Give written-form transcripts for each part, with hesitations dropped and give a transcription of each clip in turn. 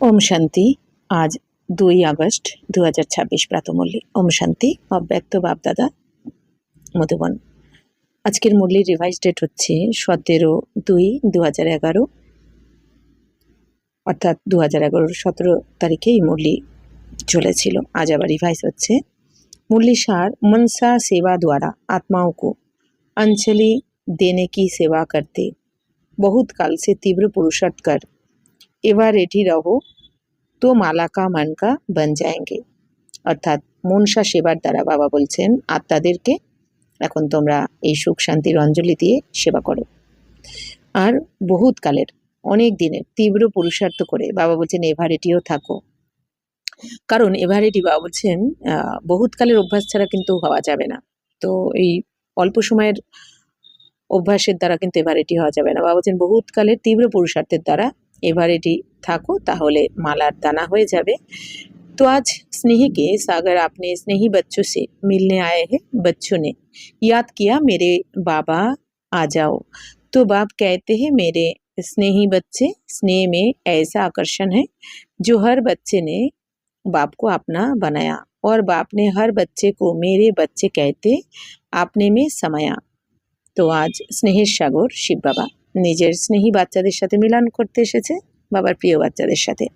ओम शांति। आज 2 আগস্ট 2026 প্রাতঃমূল্যে ওম শান্তি অব্যক্ত বাপদাদা মধুবন। আজকের মুরলির রিভাইজ ডেট হচ্ছে 17/2/2011, অর্থাৎ 2011 17 তারিখে এই মুরলি চলেছিল। আজ আবার রিভাইজ হচ্ছে। मुरली सार मनसा सेवा द्वारा आत्माओं को अंजलि देने की सेवा करते बहुत काल से तीव्र पुरुषार्थ कर एवं रेडी रहो तो माला का मन का बन जाएंगे। অর্থাৎ মনসা সেবার দ্বারা বাবা বলছেন আত্মাদেরকে এখন তোমরা এই সুখ শান্তির অঞ্জলি দিয়ে সেবা করো, আর বহুত কালের অনেক দিনের তীব্র পুরুষার্থ করে বাবা বলছেন এভারেটিও থাকো। কারণ এভারেটি বাবা বলছেন বহুত কালের অভ্যাস ছাড়া কিন্তু হওয়া যাবে না। তো এই অল্প সময়ের অভ্যাসের দ্বারা কিন্তু এভারেটি হওয়া যাবে না। বাবা বলছেন বহুত কালের তীব্র পুরুষার্থের দ্বারা एवरेडी থাকো, তাহলে মালার দানা হয়ে যাবে। तो आज स्नेह के सागर अपने स्नेही बच्चों से मिलने आए हैं। बच्चों ने याद किया मेरे बाबा आ जाओ, तो बाप कहते हैं मेरे स्नेही बच्चे, स्नेह में ऐसा आकर्षण है जो हर बच्चे ने बाप को अपना बनाया और बाप ने हर बच्चे को मेरे बच्चे कहते आपने में समाया। তো আজ স্নেহের সাগর শিব বাবা নিজের স্নেহী বাচ্চাদের সাথে মিলন করতে এসেছে, বাবার প্রিয় বাচ্চাদের সাথে।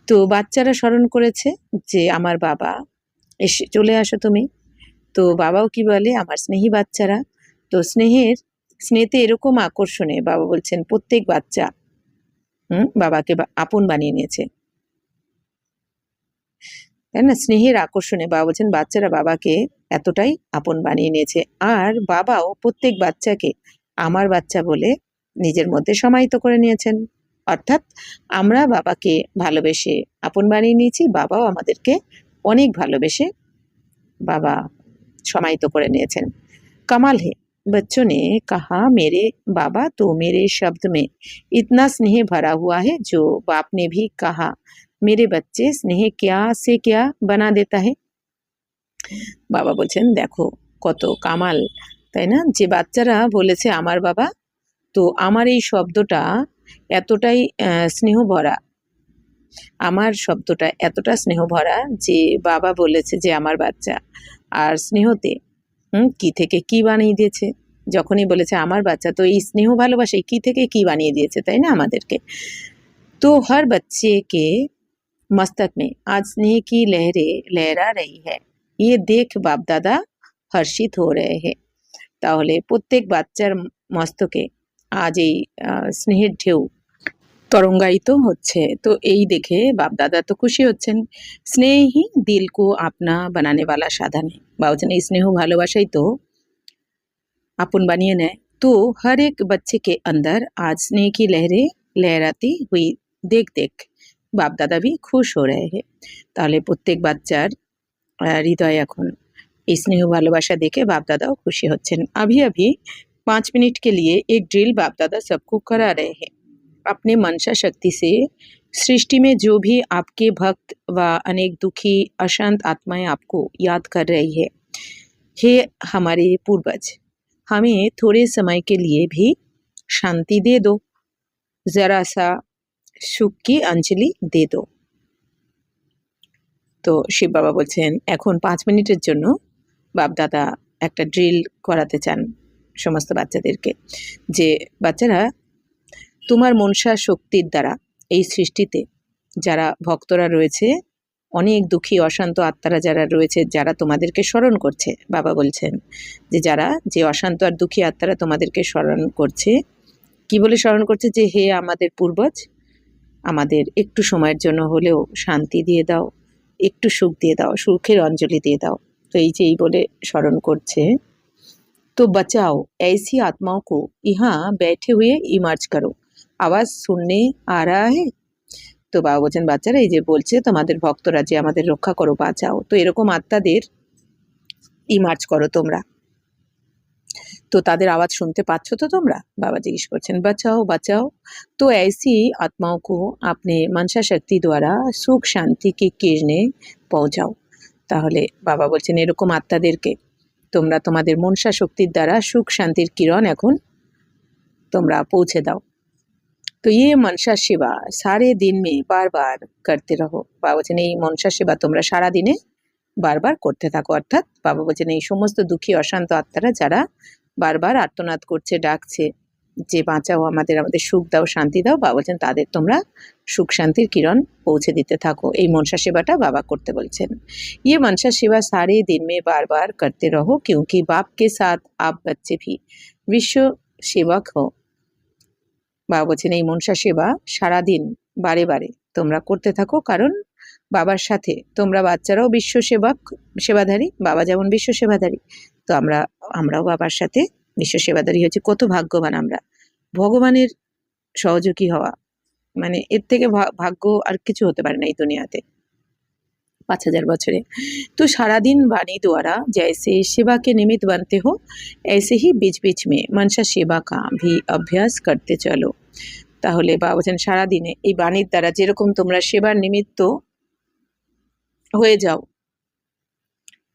তো বাচ্চারা স্মরণ করেছে যে আমার বাবা এসে চলে আসো তুমি। তো বাবাও কি বলে আমার স্নেহী বাচ্চারা। তো স্নেহতে এরকম আকর্ষণে বাবা বলছেন প্রত্যেক বাচ্চা বাবাকে আপন বানিয়ে নিয়েছে, তাই না? স্নেহের আকর্ষণে বাবা বলছেন বাচ্চারা বাবাকে এতটাই আপন বানিয়ে নিয়েছে, আর বাবাও প্রত্যেক বাচ্চাকে আমার বাচ্চা বলে নিজের মধ্যে সমাহিত করে নিয়েছেন। অর্থাৎ আমরা বাবাকে ভালোবেসে আপন বানিয়ে নিয়েছি, বাবাও আমাদেরকে অনেক ভালোবেসে বাবা সমাহিত করে নিয়েছেন। कमाल है, बच्चों ने कहा मेरे बाबा तो मेरे शब्द में इतना स्नेह भरा हुआ है जो बाप ने भी कहा मेरे बच्चे स्नेह क्या से क्या बना देता है। বাবা বলছেন দেখো কত কামাল, তাই না? যে বাচ্চারা বলেছে আমার বাবা, তো আমার এই শব্দটা এতটাই স্নেহ ভরা, আমার শব্দটা এতটা স্নেহ ভরা যে বাবা বলেছে যে আমার বাচ্চা, আর স্নেহতে কি থেকে কি বানিয়ে দিয়েছে। যখনই বলেছে আমার বাচ্চা, তো এই স্নেহ ভালোবাসে কি থেকে কি বানিয়ে দিয়েছে, তাই না আমাদেরকে। তো हर बच्चे के मस्तक में आज स्नेह की लहरें लहरा रही है, ये देख बाप दादा हर्षित हो रहे हैं। তাহলে প্রত্যেক বাচ্চার মস্তকে আজ এই স্নেহের ঢেউ তরঙ্গায়িত হচ্ছে। তো এই দেখে বাপ দাদা তো খুশি হচ্ছেন। স্নেহ ही दिल को अपना बनाने वाला साधन है। বাবা বলছেন এই স্নেহ ভালোবাসাই তো আপন বানিয়ে নেয়। तो हर एक बच्चे के अंदर आज स्नेह की लहरें लहराती हुई देख देख बाप दादा भी खुश हो रहे हैं। তাহলে প্রত্যেক বাচ্চার হৃদয় এখন এই স্নেহ ভালোবাসা দেখে बाप दादाও খুশি হচ্ছেন। अभी अभी 5 मिनट के लिए एक ड्रिल बाप दादा सबको करा रहे हैं। अपने मनसा शक्ति से सृष्टि में जो भी आपके भक्त व अनेक दुखी अशांत आत्माएं आपको याद कर रही है, हे हमारे पूर्वज, हमें थोड़े समय के लिए भी शांति दे दो, जरा सा সুখ কি অঞ্জলি দে দো। তো শিব বাবা বলছেন এখন 5 মিনিটের জন্য বাপ দাদা একটা ড্রিল করাতে চান সমস্ত বাচ্চাদেরকে, যে বাচ্চারা তোমার মনসা শক্তির দ্বারা এই সৃষ্টিতে যারা ভক্তরা রয়েছে, অনেক দুঃখী অশান্ত আত্মারা যারা রয়েছে, যারা তোমাদেরকে স্মরণ করছে, বাবা বলছেন যে যারা যে অশান্ত আর দুঃখী আত্মারা তোমাদেরকে স্মরণ করছে, কি বলে স্মরণ করছে যে হে আমাদের পূর্বজ, আমাদের একটু সময়ের জন্য হলেও শান্তি দিয়ে দাও, একটু সুখ দিয়ে দাও, সুখের অঞ্জলি দিয়ে দাও। তো এই যে এই বলে স্মরণ করছে। তো बचाओ ऐसी आत्माओं को यहाँ बैठे हुए इमर्ज करो, आवाज सुनने आ रहा है। তো বাবা বলছেন বাচ্চারা এই যে বলছে তোমাদের ভক্তরা যে আমাদের রক্ষা করো, বাঁচাও, তো এরকম আত্মাদের ইমার্জ করো তোমরা। তো তাদের আওয়াজ শুনতে পাচ্ছ তো তোমরা? বাবা জিজ্ঞেস করছেন বাঁচাও বাঁচাও। তো ऐसी आत्माओं को अपने मनसा शक्ति द्वारा सुख शांति की किरणें पहुंचाओ। তাহলে বাবা বলছেন এরকম আত্মাদেরকে তোমরা তোমাদের মনসা শক্তির দ্বারা সুখ শান্তির কিরণ এখন তোমরা পৌঁছে দাও। তো ইয়ে মনসা সেবা সারে দিন মে বারবার করতে রহো। বাবা বলছেন এই মনসা সেবা তোমরা সারা দিনে বারবার করতে থাকো। অর্থাৎ বাবা বলছেন এই সমস্ত দুঃখী অশান্ত আত্মারা যারা বারবার আর্তনাদ করছে, ডাকছে যে বাঁচাও আমাদের, আমাদের সুখ দাও, শান্তি দাও, বাবা বলছেন তাদের তোমরা সুখ শান্তির কিরণ পৌঁছে দিতে থাকো। এই মনসা সেবাটা বাবা করতে বলছেন। ये मनसा सेवा सारे दिन में बार बार करते रहो क्योंकि बाप के साथ आप बच्चे भी विश्व सेवक हो। বাবা বলছেন এই মনসা সেবা সারাদিন বারে বারে তোমরা করতে থাকো, কারণ বাবার সাথে তোমরা বাচ্চারাও বিশ্ব সেবক, সেবাধারী। বাবা যেমন বিশ্ব সেবাধারী, তো আমরাও বাবার সাথে বিশ্ব সেবাধারী হচ্ছে। কত ভাগ্যবান আমরা, ভগবানের সহযোগী হওয়া, মানে এর থেকে ভাগ্য আর কিছু হতে পারে না এই দুনিয়াতে 5000 বছরে। तो सारा दिन वाणी द्वारा जैसे सेवा के निमित्त बनते हो ऐसे ही बीच बीच में मनसा सेवा का भी अभ्यास करते चलो। তাহলে বাবা বলছেন সারাদিনে এই বাণীর দ্বারা যেরকম তোমরা সেবার নিমিত্ত হয়ে যাও,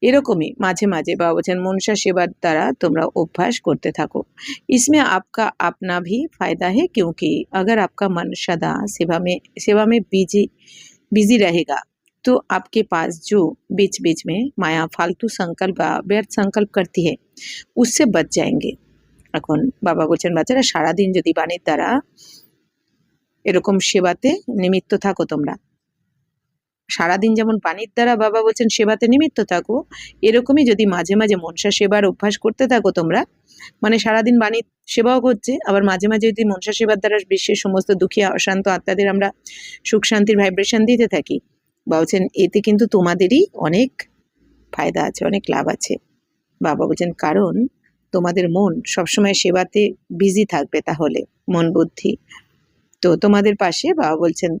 এরকমই মাঝে মাঝে বাবা বলছেন মনসা সেবার দ্বারা তোমরা অভ্যাস করতে থাকো। इसमें आपका अपना भी फायदा है क्योंकि अगर आपका मन सदा सेवा में बिजी रहेगा तो आपके पास जो बीच बीच में माया फालतू संकल्प व्यर्थ संकल्प करती है उससे बच जाएंगे। এখন বাবা বলছেন বাচ্চারা সারাদিন যদি বাণীর দ্বারা এরকম সেবাতে নিমিত্ত থাকো, তোমরা সারাদিন যেমন বাণীর দ্বারা বাবা বলছেন সেবাতে নিমিত্ত থাকো, এরকমই যদি মাঝে মাঝে মনসা সেবার অভ্যাস করতে থাকো তোমরা, মানে সারাদিন বাণীর সেবাও করছে, আবার মাঝে মাঝে যদি মনসা সেবার দ্বারা বিশ্বের সমস্ত দুঃখী অশান্ত আত্মাদের আমরা সুখ শান্তির ভাইব্রেশন দিতে থাকি, বাবা বলছেন এতে কিন্তু তোমাদেরই অনেক ফায়দা আছে, অনেক লাভ আছে। বাবা বলছেন কারণ তোমাদের মন সবসময় সেবাতে বিজি থাকবে, তাহলে মন বুদ্ধি তো তোমাদের পাশে বাবা বলছেন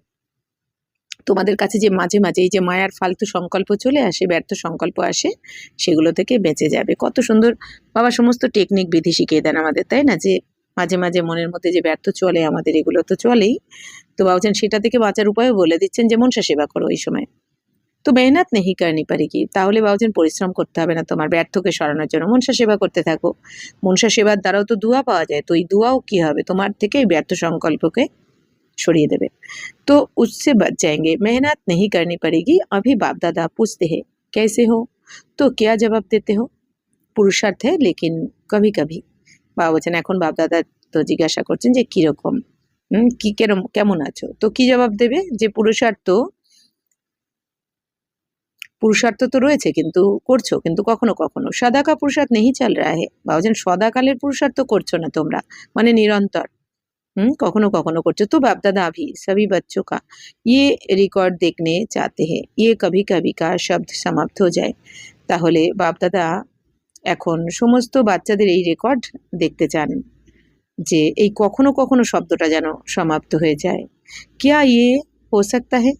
তোমাদের কাছে যে মাঝে মাঝে এই যে মায়ার ফালতু সংকল্প চলে আসে, ব্যর্থ সংকল্প আসে, সেগুলো থেকে বেঁচে যাবে। কত সুন্দর বাবা সমস্ত টেকনিক বিধি শিখিয়ে দেন আমাদের, তাই না? যে মাঝে মাঝে মনের মধ্যে যে ব্যর্থ চলে আমাদের, এগুলো তো চলেই, তো বাবা বলছেন সেটা থেকে বাঁচার উপায়ও বলে দিচ্ছেন যে মনসা সেবা করো এই সময়। তো মেহনত নেই করনি পারেগি, তাহলে বাবা বলছেন পরিশ্রম করতে হবে না তোমার ব্যর্থকে সরানোর জন্য, মনসা সেবা করতে থাকো। মনসা সেবার দ্বারাও তো দুয়া পাওয়া যায়, তো এই দুয়াও কি হবে তোমার থেকে এই ব্যর্থ সংকল্পকে সরিয়ে দেবে। तो उससे बच जाएंगे। मेहनत नहीं करनी पड़ेगी। अभी बाप दादा पूछते हैं कैसे हो, तो क्या जवाब देते हो? পুরুষার্থ है लेकिन कभी कभी। বাবা বলছেন এখন বাপ দাদা তো জিজ্ঞাসা করছেন যে কিরকম, কি কেমন আছো, তো কি জবাব দেবে যে পুরুষার্থ তো রয়েছে কিন্তু করছো, কিন্তু কখনো কখনো সদা কা পুরুষার্থ নেই চল রা হে। বাবা বলছেন সদাকালের পুরুষার্থ করছো না তোমরা, মানে নিরন্তর কখনো কখনো করছো। তো बाप दादा अभी सभी बच्चों का ये रिकॉर्ड देखने चाहते हैं, ये कभी कभी का शब्द समाप्त हो जाए। তাহলে বাপ দাদা এখন সমস্ত বাচ্চাদের এই রেকর্ড দেখতে চান যে এই কখনো কখনো শব্দটা যেন সমাপ্ত হয়ে যায়। क्या ये हो सकता है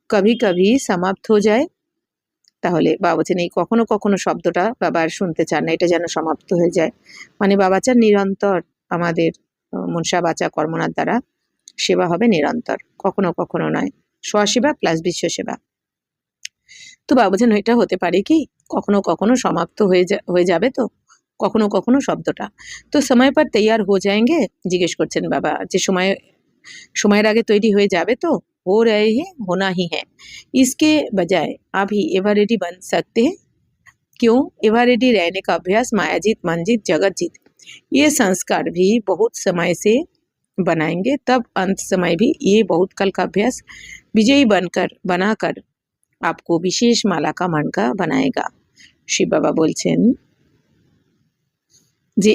कभी कभी समाप्त हो जाए? তাহলে বাবা বলছেন এই কখনো কখনো শব্দটা বাবা আর শুনতে চান না, এটা যেন সমাপ্ত হয়ে যায়। মানে বাবা চান নিরন্তর আমাদের মনসা বাচা কর্মনার দ্বারা সেবা হবে নিরন্তর, কখনো কখনো নয়। স্বসেবা প্লাস বিশ্ব সেবা। তো বাবা বলছেন এটা হতে পারে কি কখনো কখনো সমাপ্ত হয়ে যাবে, তো কখনো কখনো শব্দটা তো সময় পর তৈয়ার হয়ে যায়গে। জিজ্ঞেস করছেন বাবা যে সময়ের আগে তৈরি হয়ে যাবে, তো हो रहे हैं होना ही है। इसके बजाय अभी एवर रेडी बन सकते हैं। क्यों? एवर रेडी रहने का अभ्यास मायाजीत मनजीत जगत जीत ये संस्कार भी बहुत समय से बनाएंगे, तब अंत समय भी ये बहुत कल का अभ्यास विजयी बनाकर आपको विशेष माला का मणका बनाएगा। शिव बाबा बोलছেন যে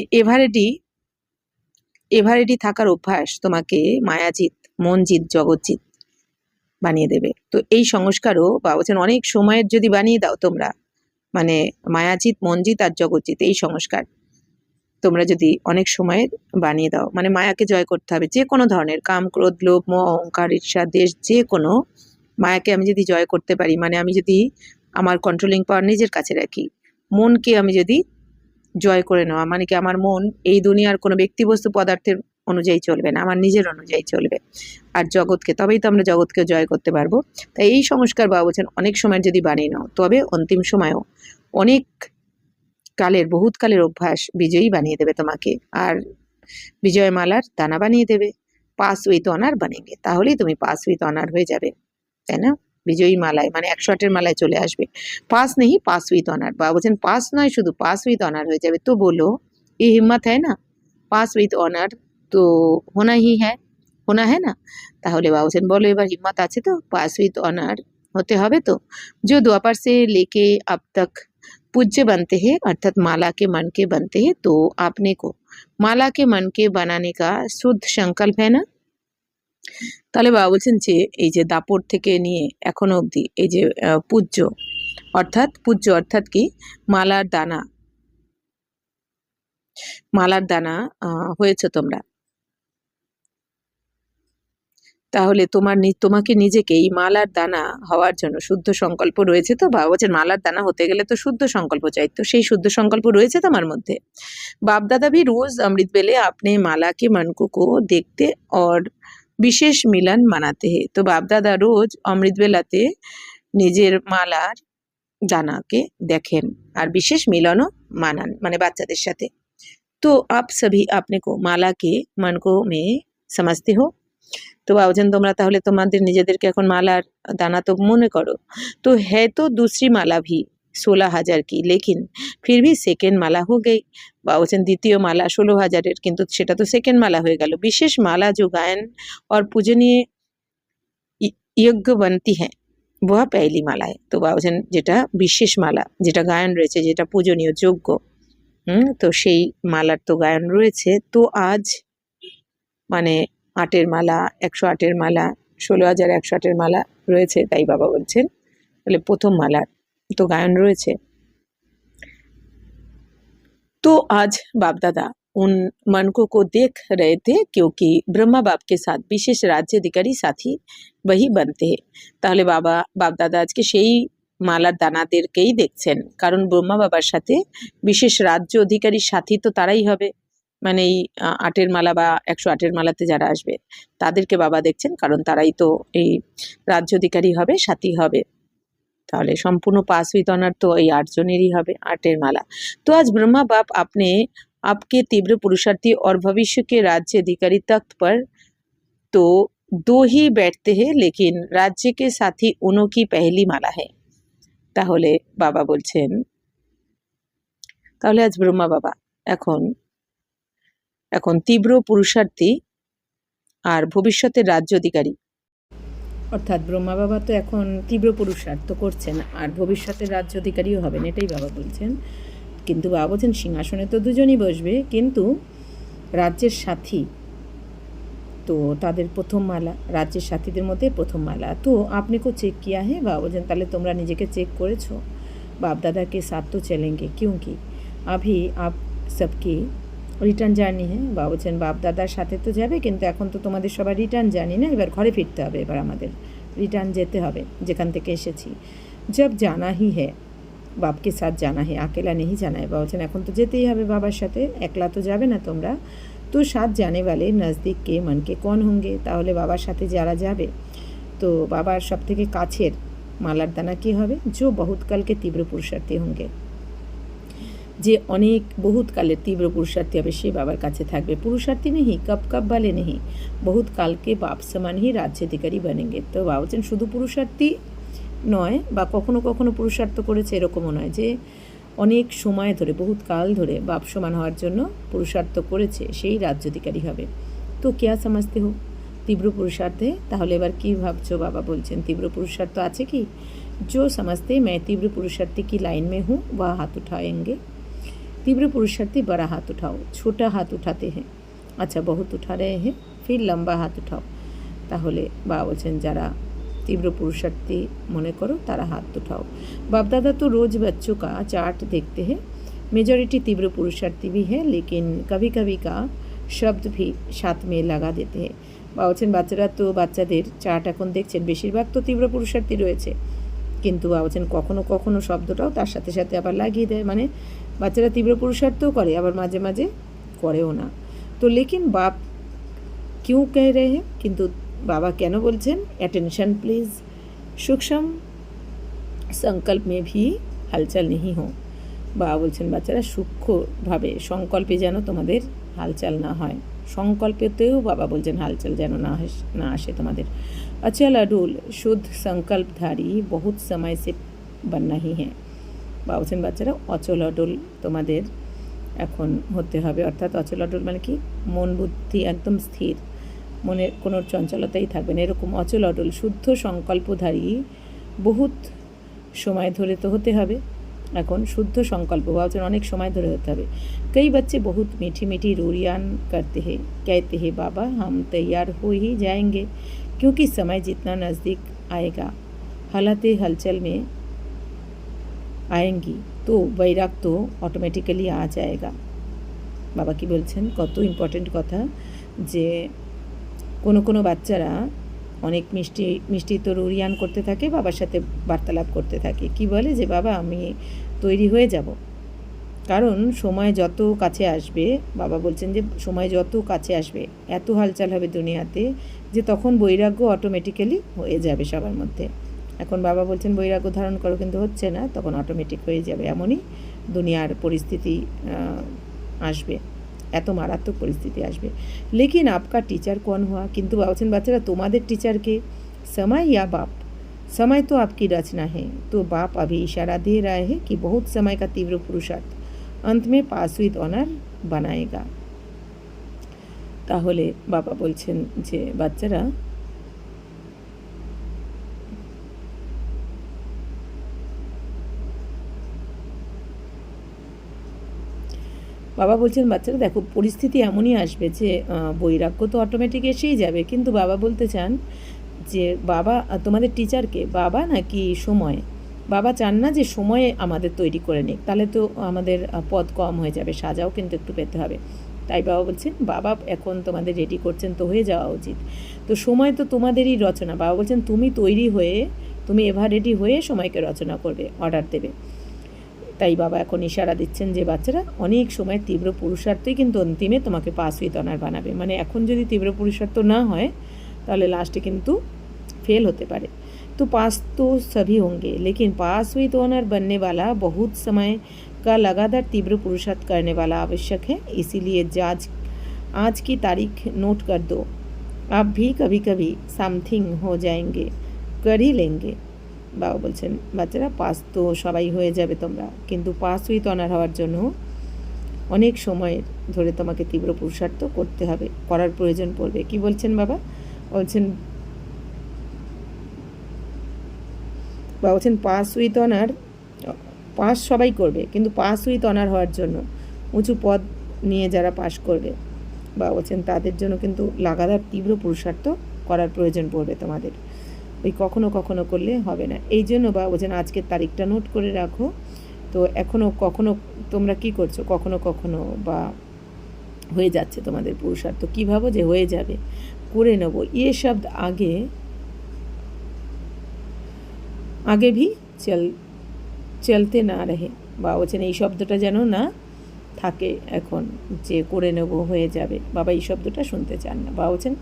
এভারেডি থাকার অভ্যাস তোমাকে মায়াজিত মনজিত জগৎজিত বানিয়ে দেবে। তো এই সংস্কারও বাবা বলছেন অনেক সময়ের যদি বানিয়ে দাও তোমরা, মানে মায়াজিত মনজিত আর জগৎজিত এই সংস্কার তোমরা যদি অনেক সময়ের বানিয়ে দাও, মানে মায়াকে জয় করতে হবে, যে কোনো ধরনের কাম ক্রোধ লোভ মোহ অহংকার ঈর্ষা দেশ, যে কোনো মায়াকে আমি যদি জয় করতে পারি, মানে আমি যদি আমার কন্ট্রোলিং পাওয়ার নিজের কাছে রাখি, মনকে আমি যদি জয় করে নেওয়া, মানে কি আমার মন এই দুনিয়ার কোনো ব্যক্তি বস্তু পদার্থের অনুযায়ী চলবে না, আমার নিজের অনুযায়ী চলবে, আর জগৎকে, তবেই তো আমরা জগৎকে জয় করতে পারবো। তাই এই সংস্কার বাবা বলছেন অনেক সময় যদি বানিয়ে নাও, তবে অন্তিম সময়েও অনেক কালের বহুত কালের অভ্যাস বিজয়ী বানিয়ে দেবে তোমাকে, আর বিজয়মালার দানা বানিয়ে দেবে। পাস উইথ অনার বানেঙ্গে, তাহলেই তুমি পাস উইথ অনার হয়ে যাবে, তাই না? বিজয়ী মালায় মানে 108-এর মালায় চলে আসবে। পাস নেই, পাস উইথ অনার। বাবা বলছেন পাস নয়, শুধু পাস উইথ অনার হয়ে যাবে। তো বলো ये हिम्मत है ना, পাস উইথ অনার তো হোনা হি হ্যায়, হোনা হ্যায় না? তাহলে বাবা বলছেন বলো এবার হিম্মত আছে তো, পাস উইথ অনার होते হবে तो। जो द्वापर से लेके अब तक पूज्य बनते हैं अर्थात माला के मन के बनते हैं, तो आपने को माला के मन के बनाने का शुद्ध संकल्प है ना। তাহলে বাবা বলছেন যে এই যে দাপট থেকে নিয়ে এখনো অবধি এই যে পূজ্য অর্থাৎ কি মালার দানা, মালার দানা হয়েছে তোমরা, তাহলে তোমাকে নিজেকে এই মালার দানা হওয়ার জন্য শুদ্ধ সংকল্প রয়েছে তো। বাবা বলছেন মালার দানা হতে গেলে তো শুদ্ধ সংকল্প চাই, তো সেই শুদ্ধ সংকল্প রয়েছে তোমার মধ্যে। बाप दादा भी रोज अमृत बेले अपने माला के मनकों को देखते और বিশেষ মিলন মানাতে হে। তো বাপ দাদা রোজ অমৃত বেলাতে নিজের মালার দানাকে দেখেন আর বিশেষ মিলনও মানান, মানে বাচ্চাদের সাথে। তো আপ সভি আপনি কো মালা কে মনকো মে সমঝতে হো। তো বাবুজান তোমরা তাহলে তোমাদের নিজেদেরকে এখন মালার দানা তো মনে করো। তো হ্যাঁ তো दूसरी माला भी 16,000 की, लेकिन फिर भी सेकेंड माला हो गई। বাবুজান দ্বিতীয় মালা 16,000-এর, কিন্তু সেটা তো সেকেন্ড মালা হয়ে গেল। বিশেষ মালা जो गायन और पूजनीय योग्य बनती है वह पहली माला है। তো বাবুজান যেটা বিশেষ মালা, যেটা গায়ন রয়েছে, যেটা পূজনীয় যোগ্য, তো সেই মালার তো গায়ন রয়েছে। তো আজ মানে 8-এর মালা, 108-এর মালা, 16,108-এর মালা রয়েছে, তাই বাবা বলছেন তাহলে প্রথম মালার তো গায়ন রয়েছে। तो आज बाप दादा उन मनकों को देख रहे थे क्योंकि ब्रह्मा बाप के साथ विशेष राज्य अधिकारी साथी वही बनते हैं। তাহলে বাপ দাদা আজকে সেই মালার দানাদেরকেই দেখছেন, কারণ ব্রহ্মা বাবার সাথে বিশেষ রাজ্য অধিকারী সাথী তো তারাই হবে, মানে এই 8-এর মালা বা 108-এর মালাতে যারা আসবে তাদেরকে বাবা দেখছেন, কারণ তারাই তো এই রাজ্য অধিকারী হবে, সাথী হবে। তাহলে সম্পূর্ণ পাস উইথ অনার তো এই 8 জনেরই হবে 8-এর মালা। तो आज ब्रह्मा बाप अपने आपके तीव्र पुरुषार्थी और भविष्य के राज्य अधिकारी तख्त पर तो 2 ही बैठते हैं, लेकिन राज्य के साथी उन्हों की पहली माला है। তাহলে বাবা বলছেন তাহলে আজ ব্রহ্মা বাবা এখন তীব্র পুরুষার্থী আর ভবিষ্যতের রাজ্য অধিকারী, অর্থাৎ ব্রহ্মা বাবা তো এখন তীব্র পুরুষার্থ করছেন আর ভবিষ্যতের রাজ্য অধিকারীও হবেন, এটাই বাবা বলছেন। কিন্তু বাবা বলছেন সিংহাসনে তো দুজনই বসবে, কিন্তু রাজ্যের সাথী তো তাদের প্রথম মালা, রাজ্যের সাথীদের মধ্যে প্রথম মালা। তো আপনি কো চেক কিয়া হে, বাবা বলছেন তাহলে তোমরা নিজেকে চেক করেছো। বাপ দাদাকে সাথ তো চলেঙ্গে क्योंकि अभी आप सबकी রিটার্ন জার্নি হ্যাঁ। বাবা বলছেন বাপ দাদার সাথে তো যাবে, কিন্তু এখন তো তোমাদের সবার রিটার্ন জার্নি না, এবার ঘরে ফিরতে হবে, এবার আমাদের রিটার্ন যেতে হবে যেখান থেকে এসেছি। জব জানা হি হ্যাঁ বাপকে সাথ জানা হে, আকেলা নেই জানা है। বাবা বলছেন এখন তো যেতেই হবে বাবার সাথে, একলা তো যাবে না তোমরা। তো সাথ জানে वाले नज़दीक के मन के कौन होंगे, তাহলে বাবার সাথে যারা যাবে তো বাবার সব থেকে কাছের মালার দানা কী হবে, जो बहुत काल के तीव्र पुरुषार्थी होंगे, যে অনেক বহুত কালের তীব্র পুরুষার্থী হবে সে বাবার কাছে থাকবে। পুরুষার্থী নেই কব কব বালে নেই, বহুত কালকে বাপ সমান হি রাজ্য অধিকারী বানেঙ্গে। তো বাবা বলছেন শুধু পুরুষার্থী নয় বা কখনো কখনো পুরুষার্থ করেছে এরকমও নয়, যে অনেক সময় ধরে বহুত কাল ধরে বাপ সমান হওয়ার জন্য পুরুষার্থ করেছে সেই রাজ্য অধিকারী হবে। তো কেয়া সমাজতে হোক তীব্র পুরুষার্থে, তাহলে এবার কী ভাবছো? বাবা বলছেন তীব্র পুরুষার্থ আছে কি, जो समझते मैं तीव्र पुरुषार्थी की लाइन में हूँ वह हाथ उठाएंगे। तीव्र पुरुषार्थी बड़ा हाथ उठाओ, छोटा हाथ उठाते हैं, अच्छा बहुत उठा रहे हैं फिर लंबा हाथ उठाओ। তাহলে বাবা বলছেন যারা तीव्र पुरुषार्थी মনে করো তারা হাত उठाओ। बाप दादा तो रोज़ बच्चों का चार्ट देखते हैं, मेजॉरिटी तीव्र पुरुषार्थी भी है, लेकिन कभी कभी का शब्द भी साथ में लगा देते हैं। বাবা বলছেন বাচ্চারা তো বাচ্চাদের চার্ট এখন দেখছেন, বেশিরভাগ তো তীব্র পুরুষার্থী রয়েছে, কিন্তু বাবা বলছেন কখনো কখনো শব্দটাও তার সাথে সাথে আবার লাগিয়ে দেয়, মানে বাচ্চারা তীব্র পুরুষার্থও করে আবার মাঝে মাঝে করেও না। তো লেকিন বাপ কিউ কহ রে হ্যাঁ, কিন্তু বাবা কেন বলছেন, অ্যাটেনশন প্লিজ, সূক্ষ্ম সংকল্প মে ভি হালচাল নেই হো। বাবা বলছেন বাচ্চারা সূক্ষ্মভাবে সংকল্পে যেন তোমাদের হালচাল না হয়, সংকল্পতেও বাবা বলছেন হালচাল যেন না আসে তোমাদের। अचल अडुल शुद्ध संकल्पधारी बहुत समय से बनना ही है। বা বলছেন বাচ্চারা অচল অডল তোমাদের এখন হতে হবে, অর্থাৎ অচল অডল মানে কি, মন বুদ্ধি একদম স্থির, মনের কোনো চঞ্চলতাই থাকবে না, এরকম অচল অডল শুদ্ধ সংকল্পধারী বহুত সময় ধরে তো হতে হবে। এখন শুদ্ধ সংকল্প ভাবছেন অনেক সময় ধরে হতে হবে। कई बच्चे बहुत मीठी मीठी रूरियान करते हैं, कहते हैं बाबा हम तैयार हो ही जाएंगे क्योंकि समय जितना नज़दीक आएगा हालातें हलचल में आएंगी तो वैराग तो ऑटोमेटिकली आ जाएगा। बाबा की बोलছেন কত ইম্পর্টেন্ট কথা, যে কোনো কোনো বাচ্চারা অনেক মিষ্টি মিষ্টি তো রুরিয়ান করতে থাকে, বাবার সাথে বার্তালাপ করতে থাকে, কি বলে যে বাবা আমি তৈরি হয়ে যাব, কারণ সময় যত কাছে আসবে, বাবা বলছেন যে সময় যত কাছে আসবে এত হালচাল হবে দুনিয়াতে যে তখন বৈরাগ্য অটোমেটিক্যালি হয়ে যাবে সবার মধ্যে। এখন বাবা বলছেন বৈরাগ্য ধারণ করো, কিন্তু হচ্ছে না, তখন অটোমেটিক হয়ে যাবে, এমনই দুনিয়ার পরিস্থিতি আসবে, এত মারাত্মক পরিস্থিতি আসবে। লেকিন আপকা টিচার কোন হুয়া, কিন্তু বলছেন বাচ্চারা তোমাদের টিচারকে समय या बाप, समय तो आपकी रचना है, तो बाप अभी इशारा दे रहा है कि बहुत समय का तीव्र पुरुषार्थ अंत में पास विद ऑनर बनाएगा। তাহলে বাবা বলছেন যে বাচ্চারা বাবা বলছেন বাচ্চারা দেখো পরিস্থিতি এমনই আসবে যে বৈরাগ্য তো অটোমেটিক এসেই যাবে, কিন্তু বাবা বলতে চান যে বাবা তোমাদের টিচারকে, বাবা নাকি সময়, বাবা চান না যে সময়ে আমাদের তৈরি করে নিক, তাহলে তো আমাদের পদ কম হয়ে যাবে, সাজাও কিন্তু একটু পেতে হবে। তাই বাবা বলছেন বাবা এখন তোমাদের রেডি করছেন, তো হয়ে যাওয়া উচিত, তো সময় তো তোমাদেরই রচনা, বাবা বলছেন তুমি তৈরি হয়ে, তুমি এভার রেডি হয়ে সময়কে রচনা করবে, অর্ডার দেবে। তাই বাবা এখন ইশারা দিচ্ছেন যে বাচ্চারা অনেক সময় তীব্র পুরুষার্থই কিন্তু অন্তিমে তোমাকে পাস উইথ অনার বানাবে, মানে এখন যদি তীব্র পুরুষার্থ না হয় তাহলে লাস্টে কিন্তু फेल होते पारे। तो पास तो सभी होंगे, लेकिन पास विद ऑनर बनने वाला बहुत समय का लगातार तीव्र पुरुषार्थ करने वाला आवश्यक है। इसीलिए आज की तारीख नोट कर दो, आप भी कभी कभी समथिंग हो जाएंगे, कर ही लेंगे। বাবা বলছেন বাচ্চারা পাস তো সবাই হয়ে যাবে তোমরা, কিন্তু পাস উইথ অনার হওয়ার জন্য অনেক সময় ধরে তোমাকে তীব্র পুরুষার্থ করতে হবে, করার প্রয়োজন পড়বে। কি বলছেন বাবা? বলছেন পাস উইথ অনার, পাস সবাই করবে, কিন্তু পাস উইথ অনার হওয়ার জন্য উঁচু পদ নিয়ে যারা পাস করবে, বা বলছেন তাদের জন্য কিন্তু লাগাতার তীব্র পুরুষার্থ করার প্রয়োজন পড়বে তোমাদের, ওই কখনো কখনো করলে হবে না। এই জন্য বা বলছেন আজকের তারিখটা নোট করে রাখো। তো এখনও কখনো তোমরা কি করছো, কখনো কখনো বা হয়ে যাচ্ছে তোমাদের পুরুষার্থ, কী ভাবো যে হয়ে যাবে, করে নেবো, ইয়ে শব্দ আগে ভি চলতে না রহে, বা বলছেন এই শব্দটা যেন না থাকে এখন, যে করে নেব হয়ে যাবে, বাবা এই শব্দটা শুনতে চান না। বা বলছেন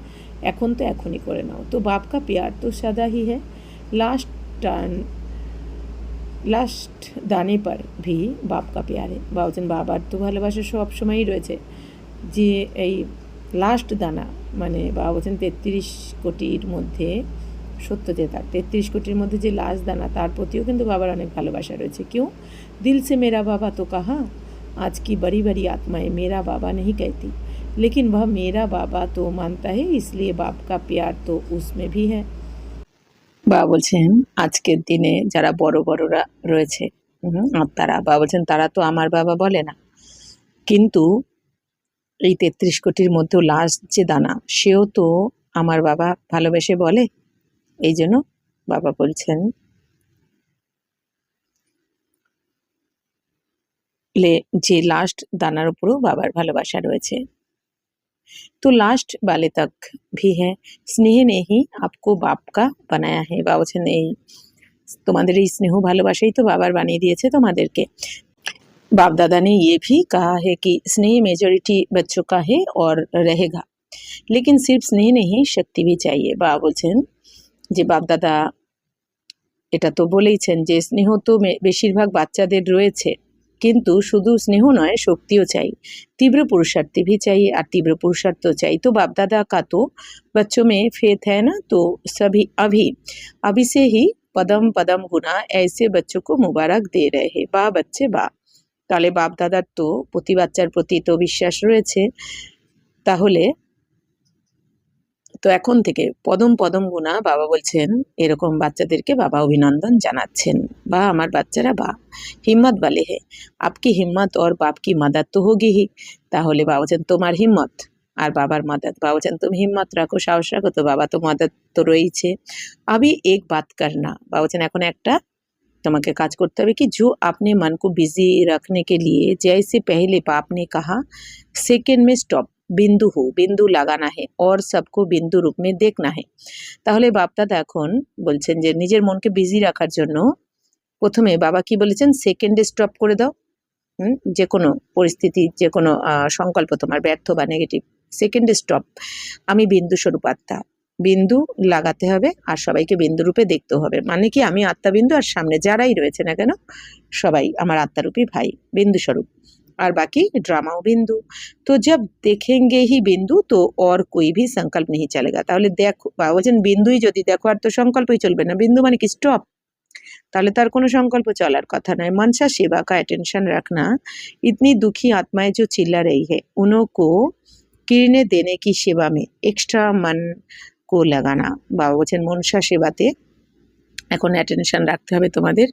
এখন তো এখনই করে নাও। তো বাপ কা প্যার তো সাদা হি হ্যাঁ, লাস্ট দানে পর ভি বাপ কা প্যার হে, বা বলছেন বাবার তো ভালোবাসা সব সময়ই রয়েছে, যে এই লাস্ট দানা মানে বাবা বলছেন 33 কোটির মধ্যে সত্য যে তার 33 কোটির মধ্যে যে লাস্ট দানা, তার প্রতিও কিন্তু বাবার অনেক ভালোবাসা রয়েছে। क्यों दिल से मेरा बाबा तो कहा, आज की बड़ी बड़ी आत्माएं मेरा बाबा नहीं कहती, लेकिन वह मेरा बाबा तो मानता है, इसलिए बाप का प्यार तो उसमें भी है। বাবা বলছেন আজকের দিনে যারা বড় বড়রা রয়েছে আত্মারা, বাবা বলছেন তারা তো আমার বাবা বলে না, কিন্তু এই 33 কোটির মধ্যেও লাস্ট যে দানা সেও তো আমার বাবা ভালোবেসে বলে। এই জন্য বাবা বলছেন যে লাস্ট দানার উপরও বাবার ভালোবাসা রয়েছে। तो लास्ट वाले तक भी है, स्नेह ने ही आपको बाप का बनाया है। বাবা বলছেন এই তোমাদের এই স্নেহ ভালোবাসাই তো বাবার বানিয়ে দিয়েছে তোমাদেরকে। बाप दादा ने ये भी कहा है कि स्नेह मेजॉरिटी बच्चों का है और रहेगा, लेकिन सिर्फ स्नेह नहीं शक्ति भी चाहिए। বাবা বলছেন যে বাপ দাদা এটা তো বলেইছেন যে স্নেহ তো বেশিরভাগ বাচ্চাদের রয়েছে, কিন্তু শুধু स्नेह नय शक्तिও चाहिए, तीव्र पुरुषार्थ भी चाहिए और तीव्र पुरुषार्थ तो चाहिए। तो बाप दादा का तो बच्चों में फेथ है ना, तो सभी अभी अभी से ही पदम पदम गुना ऐसे बच्चों को मुबारक दे रहे हैं। बा बच्चे बा, তাহলে বাপ দাদার তো প্রতি বাচ্চার প্রতি তো বিশ্বাস রয়েছে, তাহলে তো এখন থেকে পদম পদম গুণা বাবা বলছেন এরকম বাচ্চাদেরকে বাবা অভিনন্দন জানাচ্ছেন। বা আমার বাচ্চারা বা হিম্মত বালে হে, আপকি হিম্মত और बाप की मदद तो होगी ही। তাহলে বাবা বলছেন তোমার হিম্মত আর বাবার মদত। বাবা বলছেন তুমি হিম্মত রাখো, সাহস রাখো, তো বাবা তো মদত তো রয়েছে। अभी एक बात करना, বাবা বলছেন এখন একটা তোমাকে কাজ করতে হবে, कि जो अपने मन को बिजी रखने के लिए जैसे पहले बाप ने कहा सेकेंड में स्टॉप बिंदु हो, बिंदु लगाना है और सबको बिंदु रूप में देखना है। তাহলে বাপ দাদা এখন বলছেন যে নিজের মনকে বিজি রাখার জন্য প্রথমে বাবা কি বলেছেন, সেকেন্ডে স্টপ করে দাও। যে কোনো পরিস্থিতি, যে কোনো সংকল্প তোমার ব্যর্থ বা নেগেটিভ, সেকেন্ডে স্টপ। আমি বিন্দু স্বরূপ আত্মা, বিন্দু লাগাতে হবে আর সবাইকে বিন্দু রূপে দেখতে হবে। মানে কি আমি আত্মাবিন্দু আর সামনে যারাই রয়েছে না কেন সবাই আমার আত্মারূপী ভাই, বিন্দু স্বরূপ। और बाकी ड्रामाओ बिंदु। तो जब देखेंगे ही बिंदु तो और कोई भी संकल्प नहीं चलेगा। তাহলে দেখো বা বলছেন বিন্দুই যদি দেখো আর তো সংকল্পই চলবে না। বিন্দু মানে কি স্টপ, তাহলে তার কোনো সংকল্প চলার কথা নয়। मनसा सेवा का अटेंशन रखना, इतनी दुखी आत्माएं जो चिल्ला रही है उनको किरणें देने की सेवा में एक्स्ट्रा मन को लगाना। বাবা বলছেন মনসা সেবাতে এখন অ্যাটেনশন রাখতে হবে তোমাদের।